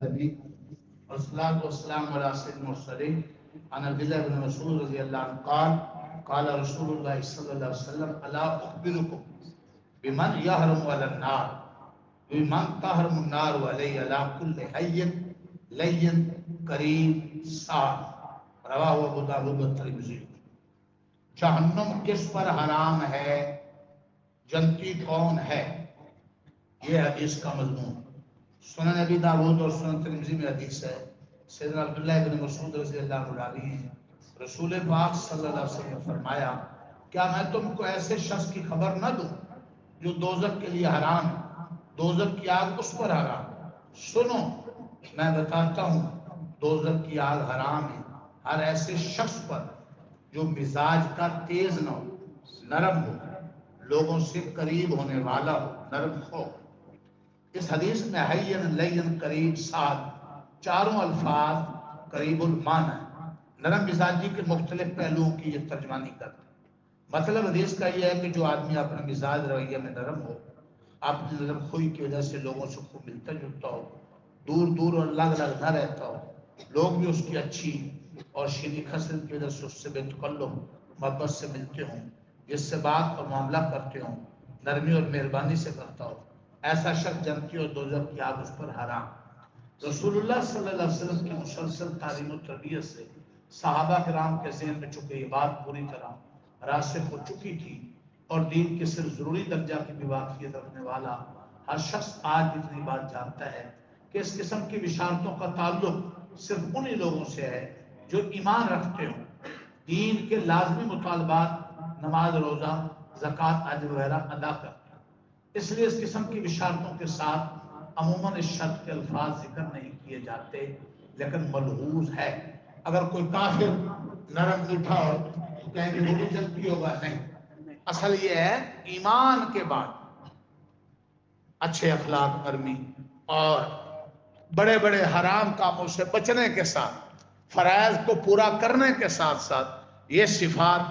نبی والصلاة والسلام على سيد المرسلين عن عبد الله بن مسعود رضي الله عنه قال رسول الله صلى الله عليه وسلم ألا أخبركم بمن يحرم على النار بمن تحرم النار عليه على كل حي لين قريب سار رواہ ابو داؤد والترمذی۔ جہنم کس پر حرام ہے، جنتی کون ہے، یہ حدیث کا مضمون۔ سنن ابی داؤد اور سنن ترمذی میں حدیث ہے، سیدنا عبداللہ بن مسعود رضی اللہ عنہ ہیں، رسول پاک صلی اللہ علیہ وسلم نے فرمایا کیا میں تم کو ایسے شخص کی خبر نہ دوں جو دوزخ کے لیے حرام ہے، دوزخ کی آگ اس پر حرام ہے۔ سنو میں بتاتا ہوں، دوزخ کی آگ حرام ہے ہر ایسے شخص پر جو مزاج کا تیز نہ ہو، نرم ہو، لوگوں سے قریب ہونے والا ہو، نرم خو۔ اس حدیث میں حین لین قریب سعد چاروں الفاظ قریب المعنی ہے۔ نرم مزاجی کے مختلف پہلوؤں کی یہ ترجمانی کرتے ہیں۔ مطلب حدیث کا یہ ہے کہ جو آدمی اپنے مزاج رویہ میں نرم ہو، اپنی نرم خوئی کی وجہ سے لوگوں سے خوب ملتا جلتا ہو، دور دور اور الگ الگ نہ رہتا ہو، لوگ بھی اس کی اچھی اور شیریں خصلت کی وجہ سے اس سے بے تکلف محبت سے ملتے ہوں، جس سے بات اور معاملہ کرتے ہوں نرمی اور مہربانی سے کرتا ہو، ایسا شخص جنتی اور دوزخ کی آگ اس پر حرام۔ رسول اللہ صلی اللہ علیہ وسلم کی مسلسل تعلیم و تربیت سے صحابہ کرام کے ذہن میں چونکہ یہ بات پوری طرح راسخ ہو چکی تھی، اور دین کے صرف ضروری درجہ کی بھی واقفیت رکھنے والا ہر شخص آج اتنی بات جانتا ہے کہ اس قسم کی بشارتوں کا تعلق صرف انہی لوگوں سے ہے جو ایمان رکھتے ہوں، دین کے لازمی مطالبات نماز، روزہ، زکوٰۃ، حج وغیرہ ادا کرتے ہیں۔ اس لیے اس قسم کی بشارتوں کے ساتھ عموماً اس شرط کے الفاظ ذکر نہیں کیے جاتے، لیکن ملحوظ ہے۔ اگر کوئی کافر نرم میٹھا ہو تو کہیں گے وہ بھی جنتی ہوگا، نہیں۔ اصل یہ ہے ایمان کے بعد اچھے اخلاق، نرمی اور بڑے بڑے حرام کاموں سے بچنے کے ساتھ فرائض کو پورا کرنے کے ساتھ ساتھ یہ صفات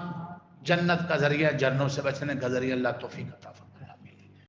جنت کا ذریعہ، جنوں سے بچنے کا ذریعہ۔ اللہ توفیق عطا فرمائے۔